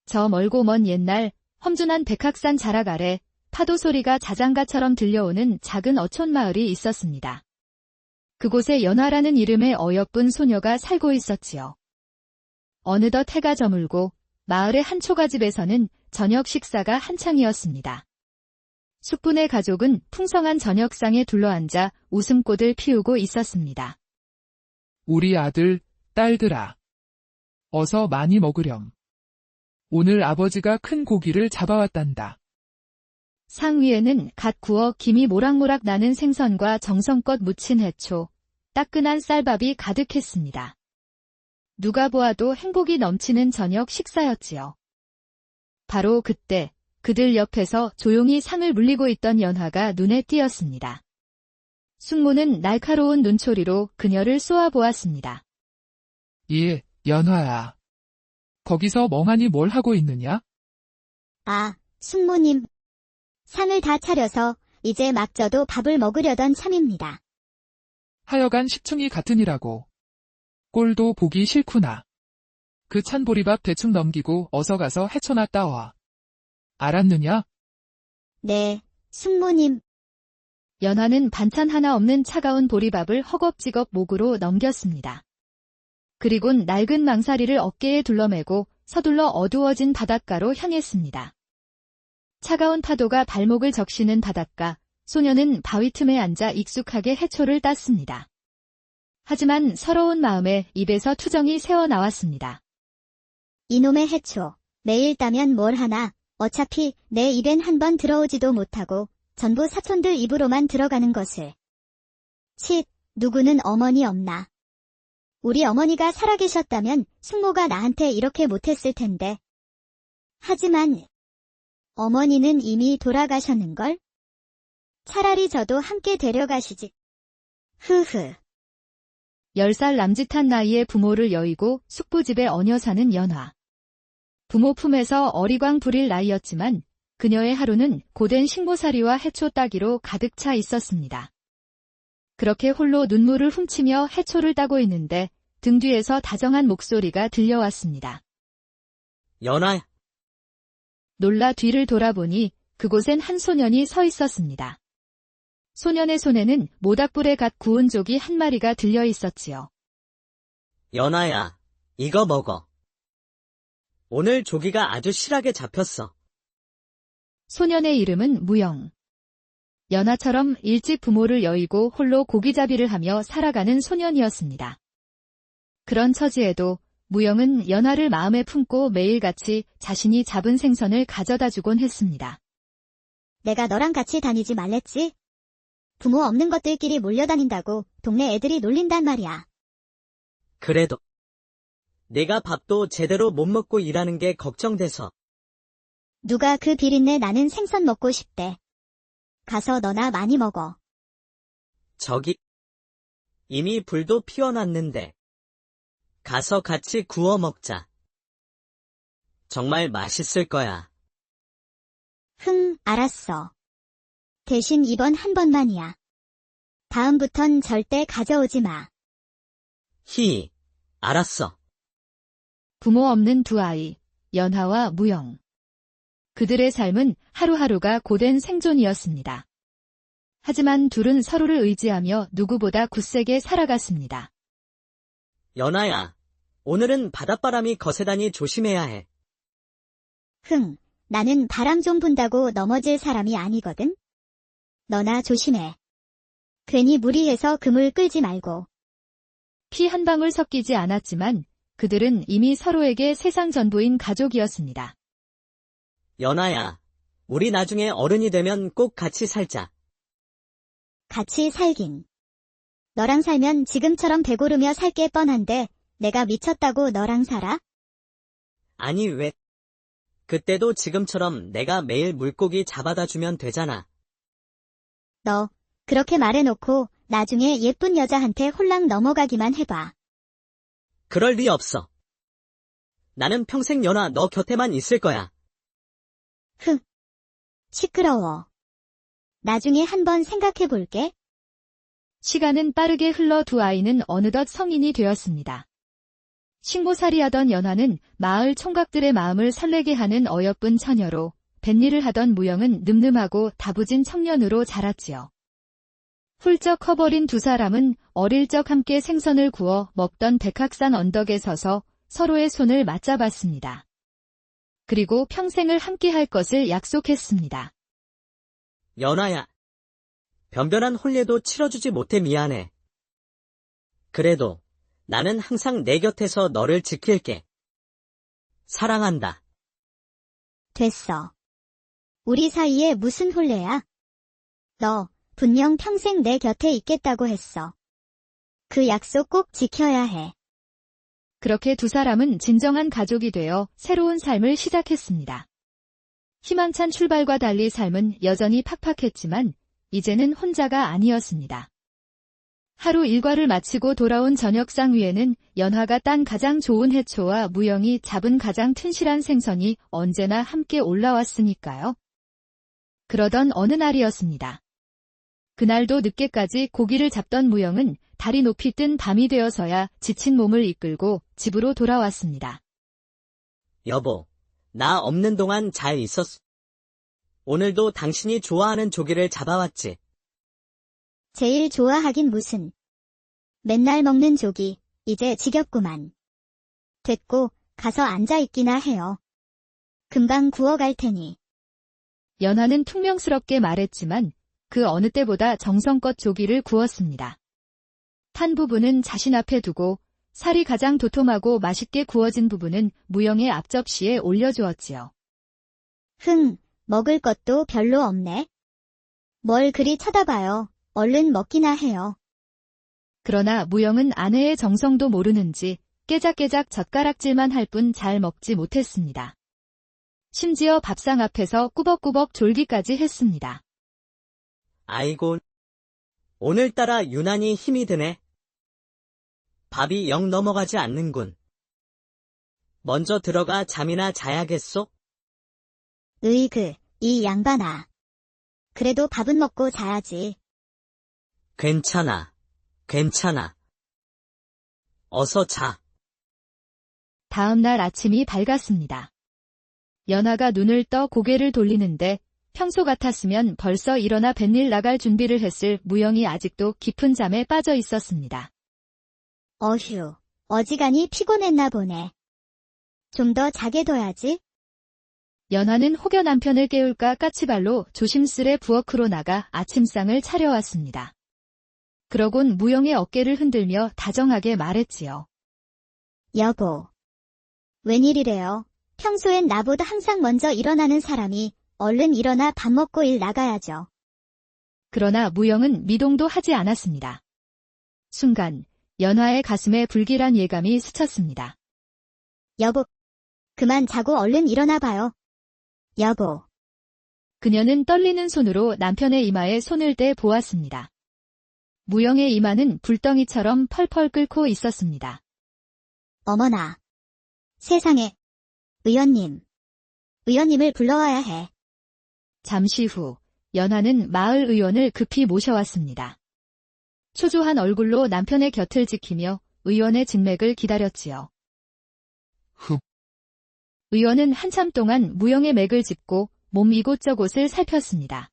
저 멀고 먼 옛날 험준한 백학산 자락 아래 파도 소리가 자장가처럼 들려오는 작은 어촌 마을이 있었습니다. 그곳에 연화라는 이름의 어여쁜 소녀가 살고 있었지요. 어느덧 해가 저물고 마을의 한 초가집에서는 저녁 식사가 한창이었습니다. 숙부네 가족은 풍성한 저녁상에 둘러앉아 웃음꽃을 피우고 있었습니다. 우리 아들, 딸들아. 어서 많이 먹으렴. 오늘 아버지가 큰 고기를 잡아왔단다. 상 위에는 갓 구워 김이 모락모락 나는 생선과 정성껏 무친 해초, 따끈한 쌀밥이 가득했습니다. 누가 보아도 행복이 넘치는 저녁 식사였지요. 바로 그때 그들 옆에서 조용히 상을 물리고 있던 연화가 눈에 띄었습니다. 숙모는 날카로운 눈초리로 그녀를 쏘아보았습니다. 예, 연화야. 거기서 멍하니 뭘 하고 있느냐? 아, 숙모님. 상을 다 차려서 이제 막 저도 밥을 먹으려던 참입니다. 하여간 식충이 같으니라고. 꼴도 보기 싫구나. 그 찬 보리밥 대충 넘기고 어서 가서 해초나 따와. 알았느냐? 네, 숙모님. 연화는 반찬 하나 없는 차가운 보리밥을 허겁지겁 목으로 넘겼습니다. 그리곤 낡은 망사리를 어깨에 둘러매고 서둘러 어두워진 바닷가로 향했습니다. 차가운 파도가 발목을 적시는 바닷가, 소녀는 바위 틈에 앉아 익숙하게 해초를 땄습니다. 하지만 서러운 마음에 입에서 투정이 새어나왔습니다. 이놈의 해초. 매일 따면 뭘 하나. 어차피 내 입엔 한 번 들어오지도 못하고 전부 사촌들 입으로만 들어가는 것을. 칫, 누구는 어머니 없나. 우리 어머니가 살아계셨다면 숙모가 나한테 이렇게 못했을 텐데. 하지만 어머니는 이미 돌아가셨는걸? 차라리 저도 함께 데려가시지. 흐흐. 10살 남짓한 나이에 부모를 여의고 숙부집에 얹혀 사는 연화. 부모 품에서 어리광 부릴 나이였지만 그녀의 하루는 고된 식모살이와 해초 따기로 가득 차 있었습니다. 그렇게 홀로 눈물을 훔치며 해초를 따고 있는데 등 뒤에서 다정한 목소리가 들려왔습니다. 연아. 놀라 뒤를 돌아보니 그곳엔 한 소년이 서 있었습니다. 소년의 손에는 모닥불에 갓 구운 조기 한 마리가 들려 있었지요. 연아야, 이거 먹어. 오늘 조기가 아주 실하게 잡혔어. 소년의 이름은 무영. 연하처럼 일찍 부모를 여의고 홀로 고기잡이를 하며 살아가는 소년이었습니다. 그런 처지에도 무영은 연하를 마음에 품고 매일같이 자신이 잡은 생선을 가져다 주곤 했습니다. 내가 너랑 같이 다니지 말랬지? 부모 없는 것들끼리 몰려다닌다고 동네 애들이 놀린단 말이야. 그래도 내가 밥도 제대로 못 먹고 일하는 게 걱정돼서. 누가 그 비린내 나는 생선 먹고 싶대. 가서 너나 많이 먹어. 저기 이미 불도 피워놨는데. 가서 같이 구워 먹자. 정말 맛있을 거야. 알았어. 대신 이번 한 번만이야. 다음부턴 절대 가져오지 마. 알았어. 부모 없는 두 아이, 연하와 무영. 그들의 삶은 하루하루가 고된 생존이었습니다. 하지만 둘은 서로를 의지하며 누구보다 굳세게 살아갔습니다. 연아야, 오늘은 바닷바람이 거세다니 조심해야 해. 나는 바람 좀 분다고 넘어질 사람이 아니거든. 너나 조심해. 괜히 무리해서 그물 끌지 말고. 피 한 방울 섞이지 않았지만 그들은 이미 서로에게 세상 전부인 가족이었습니다. 연아야, 우리 나중에 어른이 되면 꼭 같이 살자. 같이 살긴. 너랑 살면 지금처럼 배고르며 살 게 뻔한데 내가 미쳤다고 너랑 살아? 아니 왜? 그때도 지금처럼 내가 매일 물고기 잡아다 주면 되잖아. 너 그렇게 말해놓고 나중에 예쁜 여자한테 홀랑 넘어가기만 해봐. 그럴 리 없어. 나는 평생 연아 너 곁에만 있을 거야. 시끄러워. 나중에 한번 생각해볼게. 시간은 빠르게 흘러 두 아이는 어느덧 성인이 되었습니다. 식모살이하던 연화는 마을 총각들의 마음을 설레게 하는 어여쁜 처녀로 뱃일을 하던 무영은 늠름하고 다부진 청년으로 자랐지요. 훌쩍 커버린 두 사람은 어릴 적 함께 생선을 구워 먹던 백학산 언덕에 서서 서로의 손을 맞잡았습니다. 그리고 평생을 함께 할 것을 약속했습니다. 연아야. 변변한 혼례도 치러주지 못해 미안해. 그래도 나는 항상 내 곁에서 너를 지킬게. 사랑한다. 됐어. 우리 사이에 무슨 혼례야? 너 분명 평생 내 곁에 있겠다고 했어. 그 약속 꼭 지켜야 해. 그렇게 두 사람은 진정한 가족이 되어 새로운 삶을 시작했습니다. 희망찬 출발과 달리 삶은 여전히 팍팍했지만 이제는 혼자가 아니었습니다. 하루 일과를 마치고 돌아온 저녁상 위에는 연화가 딴 가장 좋은 해초와 무영이 잡은 가장 튼실한 생선이 언제나 함께 올라왔으니까요. 그러던 어느 날이었습니다. 그날도 늦게까지 고기를 잡던 무영은 달이 높이 뜬 밤이 되어서야 지친 몸을 이끌고 집으로 돌아왔습니다. 여보, 나 없는 동안 잘 있었어. 오늘도 당신이 좋아하는 조기를 잡아왔지. 제일 좋아하긴 무슨. 맨날 먹는 조기, 이제 지겹구만. 됐고, 가서 앉아있기나 해요. 금방 구워갈 테니. 연화는 퉁명스럽게 말했지만 그 어느 때보다 정성껏 조기를 구웠습니다. 탄 부분은 자신 앞에 두고 살이 가장 도톰하고 맛있게 구워진 부분은 무영의 앞접시에 올려주었지요. 먹을 것도 별로 없네. 뭘 그리 쳐다봐요. 얼른 먹기나 해요. 그러나 무영은 아내의 정성도 모르는지 깨작깨작 젓가락질만 할 뿐 잘 먹지 못했습니다. 심지어 밥상 앞에서 꾸벅꾸벅 졸기까지 했습니다. 아이고, 오늘따라 유난히 힘이 드네. 밥이 영 넘어가지 않는군. 먼저 들어가 잠이나 자야겠소? 이 양반아. 그래도 밥은 먹고 자야지. 괜찮아. 어서 자. 다음 날 아침이 밝았습니다. 연화가 눈을 떠 고개를 돌리는데 평소 같았으면 벌써 일어나 뱃일 나갈 준비를 했을 무영이 아직도 깊은 잠에 빠져 있었습니다. 어휴, 어지간히 피곤했나 보네. 좀 더 자게 둬야지. 연화는 혹여 남편을 깨울까 까치발로 조심스레 부엌으로 나가 아침상을 차려왔습니다. 그러곤 무영의 어깨를 흔들며 다정하게 말했지요. 여보. 웬일이래요? 평소엔 나보다 항상 먼저 일어나는 사람이 얼른 일어나 밥 먹고 일 나가야죠. 그러나 무영은 미동도 하지 않았습니다. 순간 연화의 가슴에 불길한 예감이 스쳤습니다. 여보. 그만 자고 얼른 일어나 봐요. 여보. 그녀는 떨리는 손으로 남편의 이마에 손을 대 보았습니다. 무영의 이마는 불덩이처럼 펄펄 끓고 있었습니다. 어머나. 세상에. 의원님을 불러와야 해. 잠시 후 연화는 마을 의원을 급히 모셔왔습니다. 초조한 얼굴로 남편의 곁을 지키며 의원의 진맥을 기다렸지요. 의원은 한참 동안 무영의 맥을 짚고 몸 이곳저곳을 살폈습니다.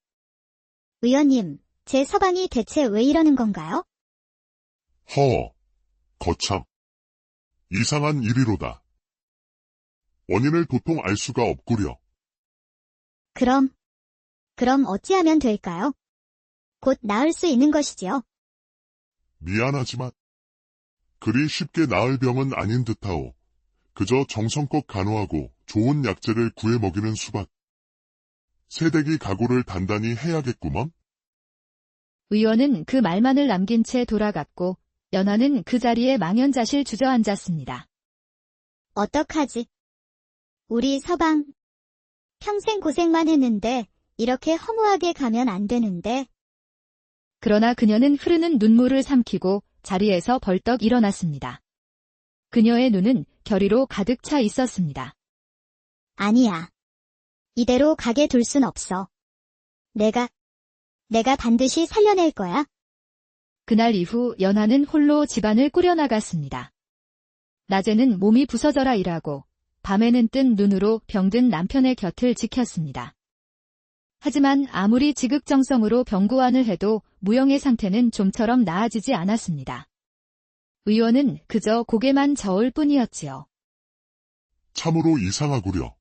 의원님, 제 서방이 대체 왜 이러는 건가요? 거참. 이상한 일이로다. 원인을 도통 알 수가 없구려. 그럼 어찌하면 될까요? 곧 나을 수 있는 것이지요. 미안하지만 그리 쉽게 나을 병은 아닌 듯하오. 그저 정성껏 간호하고 좋은 약재를 구해 먹이는 수밖. 새댁이 각오를 단단히 해야겠구먼. 의원은 그 말만을 남긴 채 돌아갔고 연화는 그 자리에 망연자실 주저앉았습니다. 어떡하지? 우리 서방 평생 고생만 했는데 이렇게 허무하게 가면 안 되는데. 그러나 그녀는 흐르는 눈물을 삼키고 자리에서 벌떡 일어났습니다. 그녀의 눈은 결의로 가득 차 있었습니다. 아니야. 이대로 가게 둘 순 없어. 내가 반드시 살려낼 거야. 그날 이후 연화는 홀로 집안을 꾸려나갔습니다. 낮에는 몸이 부서져라 일하고 밤에는 뜬 눈으로 병든 남편의 곁을 지켰습니다. 하지만 아무리 지극정성으로 병구안을 해도 무영의 상태는 좀처럼 나아지지 않았습니다. 의원은 그저 고개만 저을 뿐이었지요. 참으로 이상하구려.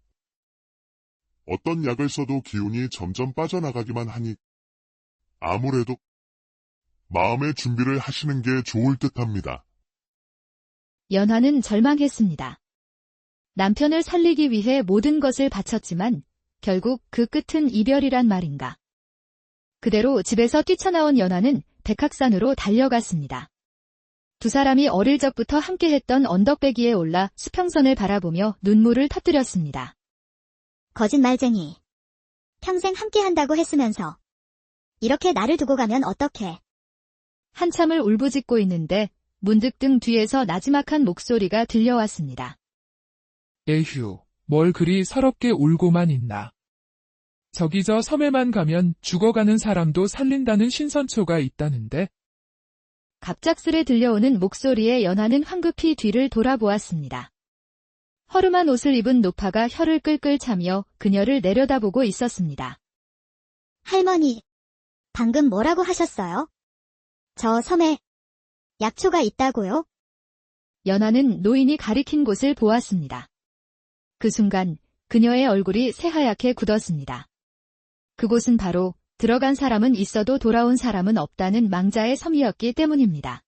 어떤 약을 써도 기운이 점점 빠져나가기만 하니 아무래도 마음의 준비를 하시는 게 좋을 듯합니다. 연화는 절망했습니다. 남편을 살리기 위해 모든 것을 바쳤지만 결국 그 끝은 이별이란 말인가. 그대로 집에서 뛰쳐나온 연화는 백학산으로 달려갔습니다. 두 사람이 어릴 적부터 함께했던 언덕배기에 올라 수평선을 바라보며 눈물을 터뜨렸습니다. 거짓말쟁이. 평생 함께한다고 했으면서 이렇게 나를 두고 가면 어떡해. 한참을 울부짖고 있는데 문득 등 뒤에서 나지막한 목소리가 들려왔습니다. 에휴, 뭘 그리 서럽게 울고만 있나. 저기 저 섬에만 가면 죽어가는 사람도 살린다는 신선초가 있다는데. 갑작스레 들려오는 목소리에 연화는 황급히 뒤를 돌아보았습니다. 허름한 옷을 입은 노파가 혀를 끌끌 차며 그녀를 내려다보고 있었습니다. 할머니, 방금 뭐라고 하셨어요? 저 섬에 약초가 있다고요? 연화는 노인이 가리킨 곳을 보았습니다. 그 순간 그녀의 얼굴이 새하얗게 굳었습니다. 그곳은 바로 들어간 사람은 있어도 돌아온 사람은 없다는 망자의 섬이었기 때문입니다.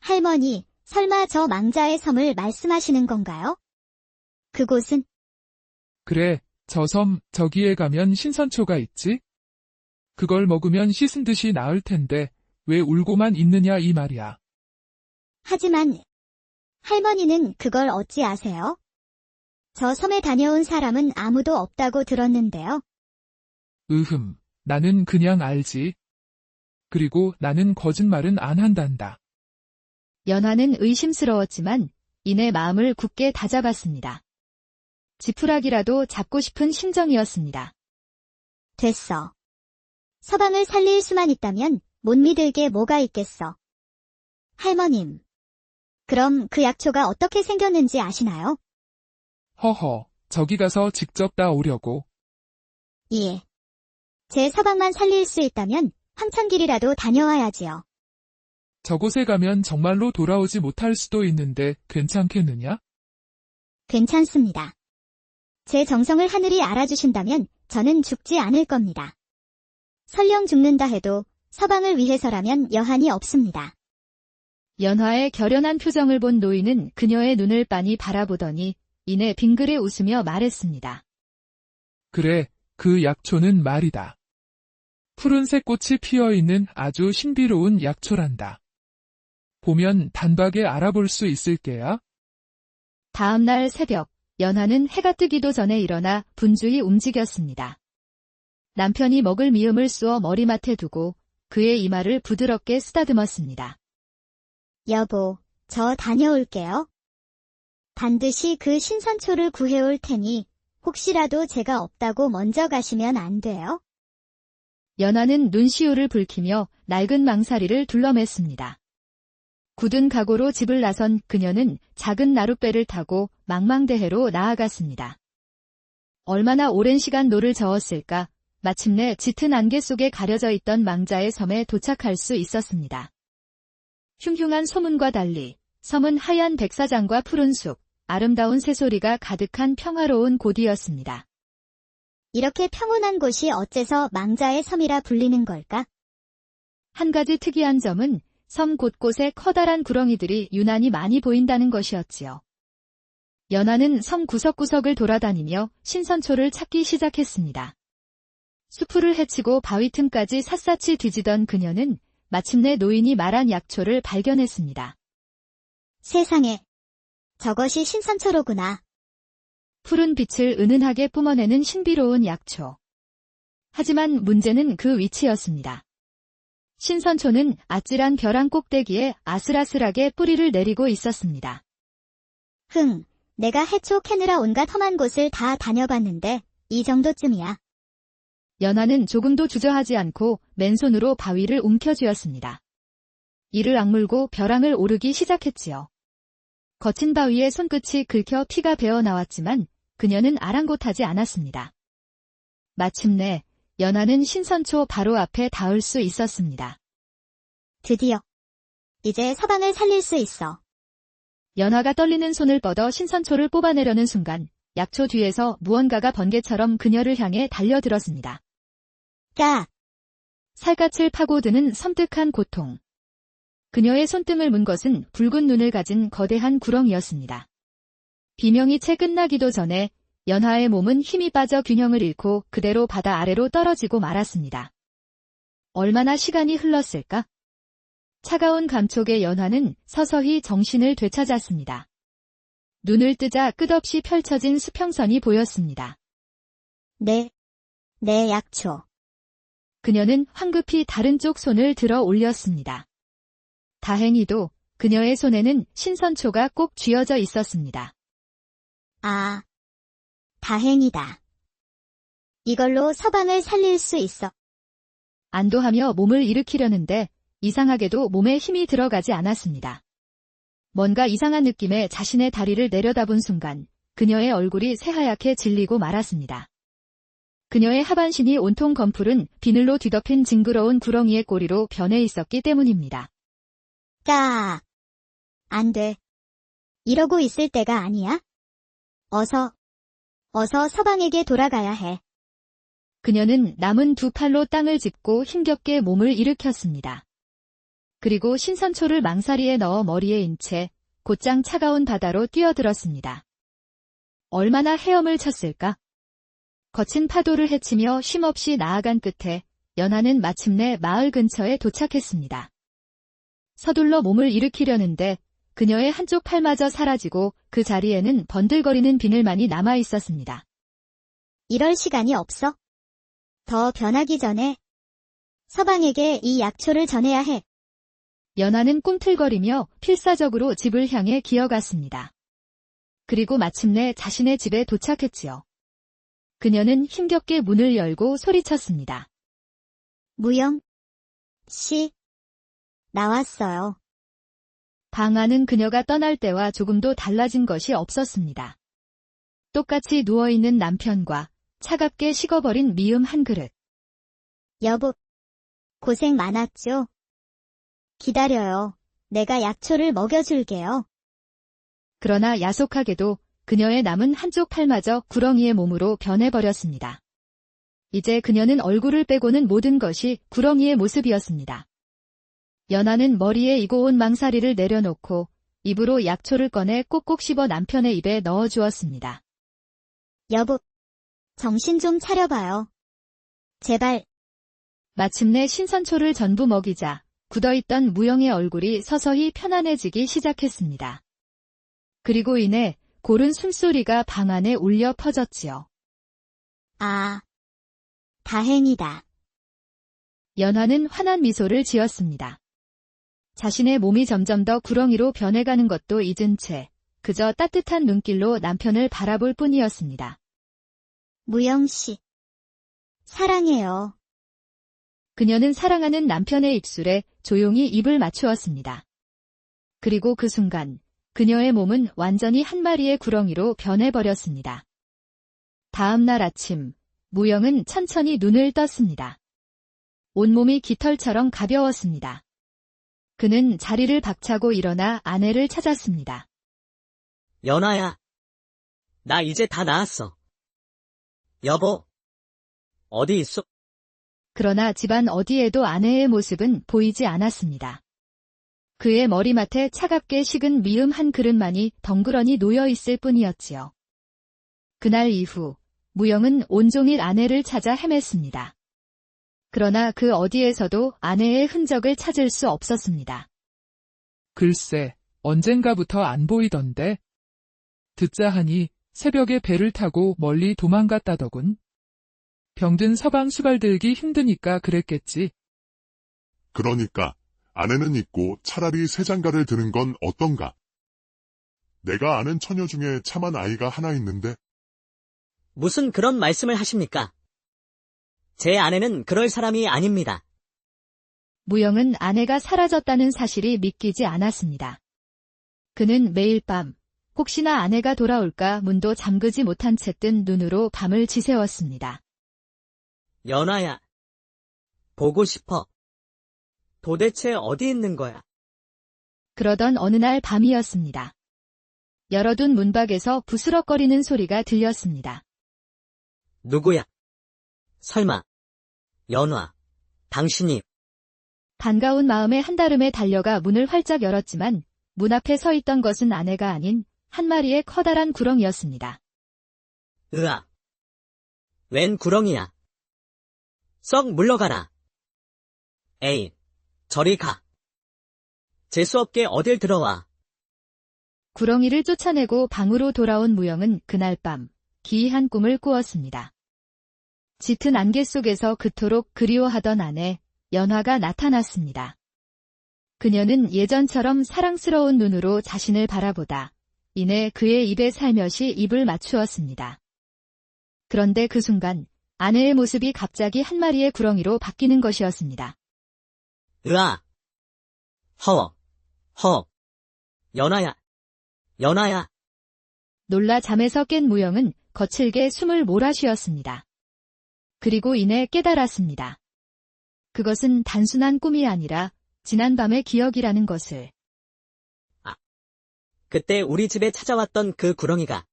할머니, 설마 저 망자의 섬을 말씀하시는 건가요? 그곳은 그래, 저 섬 저기에 가면 신선초가 있지? 그걸 먹으면 씻은 듯이 나을 텐데 왜 울고만 있느냐 이 말이야. 하지만 할머니는 그걸 어찌 아세요? 저 섬에 다녀온 사람은 아무도 없다고 들었는데요. 나는 그냥 알지. 그리고 나는 거짓말은 안 한단다. 연화는 의심스러웠지만 이내 마음을 굳게 다잡았습니다. 지푸라기라도 잡고 싶은 심정이었습니다. 됐어. 서방을 살릴 수만 있다면 못 믿을 게 뭐가 있겠어. 할머님, 그럼 그 약초가 어떻게 생겼는지 아시나요? 허허, 저기 가서 직접 따오려고. 예. 제 서방만 살릴 수 있다면 황천길이라도 다녀와야지요. 저곳에 가면 정말로 돌아오지 못할 수도 있는데 괜찮겠느냐? 괜찮습니다. 제 정성을 하늘이 알아주신다면 저는 죽지 않을 겁니다. 설령 죽는다 해도 서방을 위해서라면 여한이 없습니다. 연화의 결연한 표정을 본 노인은 그녀의 눈을 빤히 바라보더니 이내 빙그레 웃으며 말했습니다. 그래, 그 약초는 말이다. 푸른색 꽃이 피어있는 아주 신비로운 약초란다. 보면 단박에 알아볼 수 있을 게야. 다음 날 새벽, 연화는 해가 뜨기도 전에 일어나 분주히 움직였습니다. 남편이 먹을 미음을 쑤어 머리맡에 두고 그의 이마를 부드럽게 쓰다듬었습니다. 여보, 저 다녀올게요. 반드시 그 신선초를 구해올 테니 혹시라도 제가 없다고 먼저 가시면 안 돼요? 연화는 눈시울을 붉히며 낡은 망사리를 둘러맸습니다. 굳은 각오로 집을 나선 그녀는 작은 나룻배를 타고 망망대해로 나아갔습니다. 얼마나 오랜 시간 노를 저었을까 마침내 짙은 안개 속에 가려져 있던 망자의 섬에 도착할 수 있었습니다. 흉흉한 소문과 달리 섬은 하얀 백사장과 푸른 숲, 아름다운 새소리가 가득한 평화로운 곳이었습니다. 이렇게 평온한 곳이 어째서 망자의 섬이라 불리는 걸까? 한 가지 특이한 점은 섬 곳곳에 커다란 구렁이들이 유난히 많이 보인다는 것이었지요. 연화는 섬 구석구석을 돌아다니며 신선초를 찾기 시작했습니다. 수풀을 헤치고 바위 틈까지 샅샅이 뒤지던 그녀는 마침내 노인이 말한 약초를 발견했습니다. 세상에, 저것이 신선초로구나. 푸른 빛을 은은하게 뿜어내는 신비로운 약초. 하지만 문제는 그 위치였습니다. 신선초는 아찔한 벼랑 꼭대기에 아슬아슬하게 뿌리를 내리고 있었습니다. 내가 해초 캐느라 온갖 험한 곳을 다 다녀봤는데 이 정도쯤이야. 연화는 조금도 주저하지 않고 맨손으로 바위를 움켜쥐었습니다. 이를 악물고 벼랑을 오르기 시작했지요. 거친 바위에 손끝이 긁혀 피가 배어 나왔지만 그녀는 아랑곳하지 않았습니다. 마침내 연하는 신선초 바로 앞에 닿을 수 있었습니다. 드디어. 이제 서방을 살릴 수 있어. 연하가 떨리는 손을 뻗어 신선초를 뽑아내려는 순간 약초 뒤에서 무언가가 번개처럼 그녀를 향해 달려들었습니다. 까! 살갗을 파고드는 섬뜩한 고통. 그녀의 손등을 문 것은 붉은 눈을 가진 거대한 구렁이였습니다. 비명이 채 끝나기도 전에 연하의 몸은 힘이 빠져 균형을 잃고 그대로 바다 아래로 떨어지고 말았습니다. 얼마나 시간이 흘렀을까? 차가운 감촉의 연하는 서서히 정신을 되찾았습니다. 눈을 뜨자 끝없이 펼쳐진 수평선이 보였습니다. 내 약초. 그녀는 황급히 다른 쪽 손을 들어 올렸습니다. 다행히도 그녀의 손에는 신선초가 꼭 쥐어져 있었습니다. 아, 다행이다. 이걸로 서방을 살릴 수 있어. 안도하며 몸을 일으키려는데 이상하게도 몸에 힘이 들어가지 않았습니다. 뭔가 이상한 느낌에 자신의 다리를 내려다본 순간 그녀의 얼굴이 새하얗게 질리고 말았습니다. 그녀의 하반신이 온통 검푸른 비늘로 뒤덮인 징그러운 구렁이의 꼬리로 변해 있었기 때문입니다. 까! 안 돼. 이러고 있을 때가 아니야? 어서 서방에게 돌아가야 해. 그녀는 남은 두 팔로 땅을 짚고 힘겹게 몸을 일으켰습니다. 그리고 신선초를 망사리에 넣어 머리에 인 채 곧장 차가운 바다로 뛰어들었습니다. 얼마나 헤엄을 쳤을까? 거친 파도를 헤치며 쉼없이 나아간 끝에 연하는 마침내 마을 근처에 도착했습니다. 서둘러 몸을 일으키려는데 그녀의 한쪽 팔마저 사라지고 그 자리에는 번들거리는 비늘만이 남아 있었습니다. 이럴 시간이 없어. 더 변하기 전에 서방에게 이 약초를 전해야 해. 연하는 꿈틀거리며 필사적으로 집을 향해 기어갔습니다. 그리고 마침내 자신의 집에 도착했지요. 그녀는 힘겹게 문을 열고 소리쳤습니다. 무영 씨, 나왔어요. 방 안은 그녀가 떠날 때와 조금도 달라진 것이 없었습니다. 똑같이 누워있는 남편과 차갑게 식어버린 미음 한 그릇. 여보, 고생 많았죠? 기다려요. 내가 약초를 먹여줄게요. 그러나 야속하게도 그녀의 남은 한쪽 팔마저 구렁이의 몸으로 변해버렸습니다. 이제 그녀는 얼굴을 빼고는 모든 것이 구렁이의 모습이었습니다. 연하는 머리에 이고 온 망사리를 내려놓고 입으로 약초를 꺼내 꼭꼭 씹어 남편의 입에 넣어주었습니다. 여보, 정신 좀 차려봐요. 제발. 마침내 신선초를 전부 먹이자 굳어있던 무영의 얼굴이 서서히 편안해지기 시작했습니다. 그리고 이내 고른 숨소리가 방 안에 울려 퍼졌지요. 아, 다행이다. 연하는 환한 미소를 지었습니다. 자신의 몸이 점점 더 구렁이로 변해가는 것도 잊은 채 그저 따뜻한 눈길로 남편을 바라볼 뿐이었습니다. 무영 씨, 사랑해요. 그녀는 사랑하는 남편의 입술에 조용히 입을 맞추었습니다. 그리고 그 순간 그녀의 몸은 완전히 한 마리의 구렁이로 변해버렸습니다. 다음 날 아침, 무영은 천천히 눈을 떴습니다. 온몸이 깃털처럼 가벼웠습니다. 그는 자리를 박차고 일어나 아내를 찾았습니다. 연아야. 나 이제 다 나았어. 여보. 어디 있어? 그러나 집안 어디에도 아내의 모습은 보이지 않았습니다. 그의 머리맡에 차갑게 식은 미음 한 그릇만이 덩그러니 놓여 있을 뿐이었지요. 그날 이후 무영은 온종일 아내를 찾아 헤맸습니다. 그러나 그 어디에서도 아내의 흔적을 찾을 수 없었습니다. 글쎄, 언젠가부터 안 보이던데. 듣자 하니 새벽에 배를 타고 멀리 도망갔다더군. 병든 서방 수발 들기 힘드니까 그랬겠지. 그러니까 아내는 있고 차라리 새 장가를 드는 건 어떤가? 내가 아는 처녀 중에 참한 아이가 하나 있는데. 무슨 그런 말씀을 하십니까? 제 아내는 그럴 사람이 아닙니다. 무영은 아내가 사라졌다는 사실이 믿기지 않았습니다. 그는 매일 밤 혹시나 아내가 돌아올까 문도 잠그지 못한 채 뜬 눈으로 밤을 지새웠습니다. 연아야. 보고 싶어. 도대체 어디 있는 거야? 그러던 어느 날 밤이었습니다. 열어둔 문밖에서 부스럭거리는 소리가 들렸습니다. 누구야? 설마. 연화. 당신이. 반가운 마음에 한달음에 달려가 문을 활짝 열었지만 문 앞에 서 있던 것은 아내가 아닌 한 마리의 커다란 구렁이였습니다. 으아. 웬 구렁이야. 썩 물러가라. 에이, 저리 가. 재수없게 어딜 들어와. 구렁이를 쫓아내고 방으로 돌아온 무영은 그날 밤 기이한 꿈을 꾸었습니다. 짙은 안개 속에서 그토록 그리워하던 아내 연화가 나타났습니다. 그녀는 예전처럼 사랑스러운 눈으로 자신을 바라보다 이내 그의 입에 살며시 입을 맞추었습니다. 그런데 그 순간 아내의 모습이 갑자기 한 마리의 구렁이로 바뀌는 것이었습니다. 으아. 허. 연아야. 연아야. 놀라 잠에서 깬 무영은 거칠게 숨을 몰아쉬었습니다. 그리고 이내 깨달았습니다. 그것은 단순한 꿈이 아니라 지난밤의 기억이라는 것을. 그때 우리 집에 찾아왔던 그 구렁이가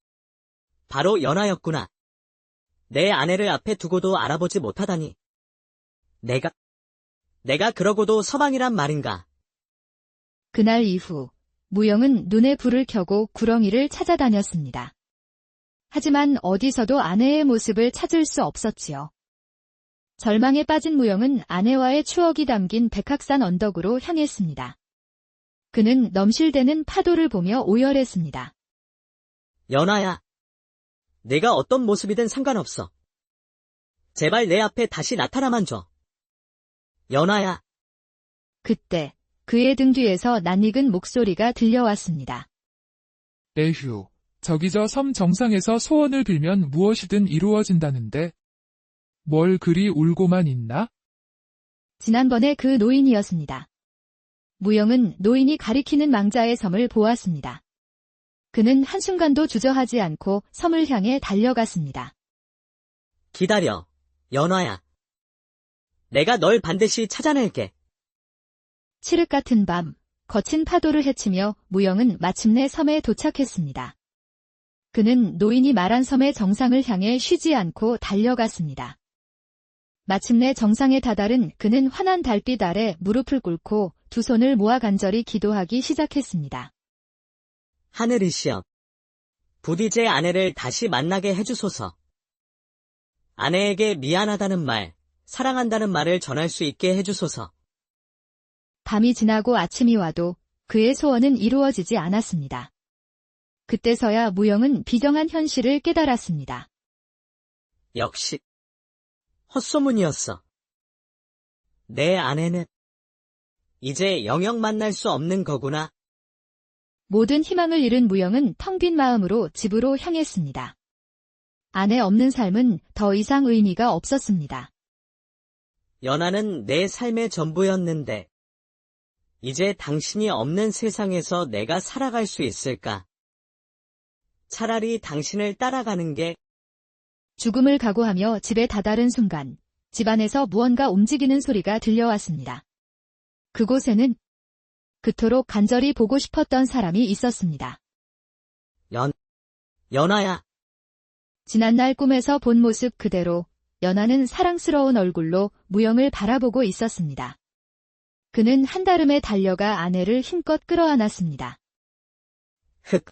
바로 연아였구나. 내 아내를 앞에 두고도 알아보지 못하다니. 내가 그러고도 서방이란 말인가. 그날 이후 무영은 눈에 불을 켜고 구렁이를 찾아다녔습니다. 하지만 어디서도 아내의 모습을 찾을 수 없었지요. 절망에 빠진 무영은 아내와의 추억이 담긴 백학산 언덕으로 향했습니다. 그는 넘실대는 파도를 보며 오열했습니다. 연아야. 내가 어떤 모습이든 상관없어. 제발 내 앞에 다시 나타나만 줘. 연아야. 그때 그의 등 뒤에서 낯익은 목소리가 들려왔습니다. 에휴, 저기 저 섬 정상에서 소원을 빌면 무엇이든 이루어진다는데 뭘 그리 울고만 있나? 지난번에 그 노인이었습니다. 무영은 노인이 가리키는 망자의 섬을 보았습니다. 그는 한순간도 주저하지 않고 섬을 향해 달려갔습니다. 기다려, 연아야. 내가 널 반드시 찾아낼게. 칠흑 같은 밤, 거친 파도를 헤치며 무영은 마침내 섬에 도착했습니다. 그는 노인이 말한 섬의 정상을 향해 쉬지 않고 달려갔습니다. 마침내 정상에 다다른 그는 환한 달빛 아래 무릎을 꿇고 두 손을 모아 간절히 기도하기 시작했습니다. 하늘이시여. 부디 제 아내를 다시 만나게 해주소서. 아내에게 미안하다는 말, 사랑한다는 말을 전할 수 있게 해주소서. 밤이 지나고 아침이 와도 그의 소원은 이루어지지 않았습니다. 그때서야 무영은 비정한 현실을 깨달았습니다. 역시 헛소문이었어. 내 아내는 이제 영영 만날 수 없는 거구나. 모든 희망을 잃은 무영은 텅 빈 마음으로 집으로 향했습니다. 아내 없는 삶은 더 이상 의미가 없었습니다. 연아는 내 삶의 전부였는데 이제 당신이 없는 세상에서 내가 살아갈 수 있을까? 차라리 당신을 따라가는 게. 죽음을 각오하며 집에 다다른 순간 집안에서 무언가 움직이는 소리가 들려왔습니다. 그곳에는 그토록 간절히 보고 싶었던 사람이 있었습니다. 연아야. 지난날 꿈에서 본 모습 그대로 연하는 사랑스러운 얼굴로 무영을 바라보고 있었습니다. 그는 한달음에 달려가 아내를 힘껏 끌어안았습니다. 흑.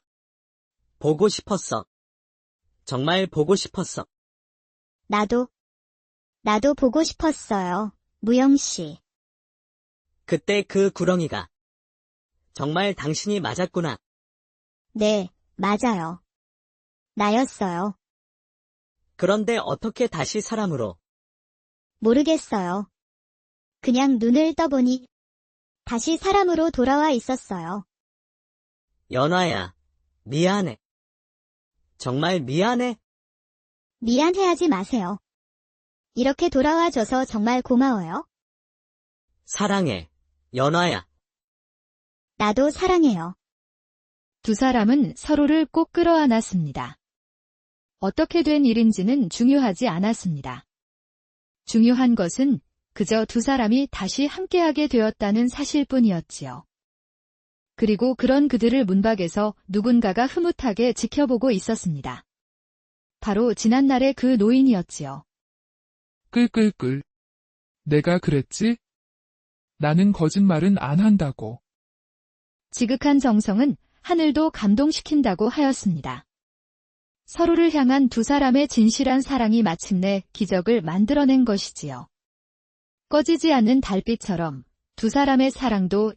보고 싶었어. 정말 보고 싶었어. 나도 보고 싶었어요, 무영씨. 그때 그 구렁이가 정말 당신이 맞았구나. 네, 맞아요. 나였어요. 그런데 어떻게 다시 사람으로? 모르겠어요. 그냥 눈을 떠보니 다시 사람으로 돌아와 있었어요. 연아야, 미안해. 정말 미안해. 미안해하지 마세요. 이렇게 돌아와줘서 정말 고마워요. 사랑해, 연아야. 나도 사랑해요. 두 사람은 서로를 꼭 끌어안았습니다. 어떻게 된 일인지는 중요하지 않았습니다. 중요한 것은 그저 두 사람이 다시 함께하게 되었다는 사실뿐이었지요. 그리고 그런 그들을 문밖에서 누군가가 흐뭇하게 지켜보고 있었습니다. 바로 지난날의 그 노인이었지요. 끌끌끌. 내가 그랬지? 나는 거짓말은 안 한다고. 지극한 정성은 하늘도 감동시킨다고 하였습니다. 서로를 향한 두 사람의 진실한 사랑이 마침내 기적을 만들어낸 것이지요. 꺼지지 않는 달빛처럼 두 사람의 사랑도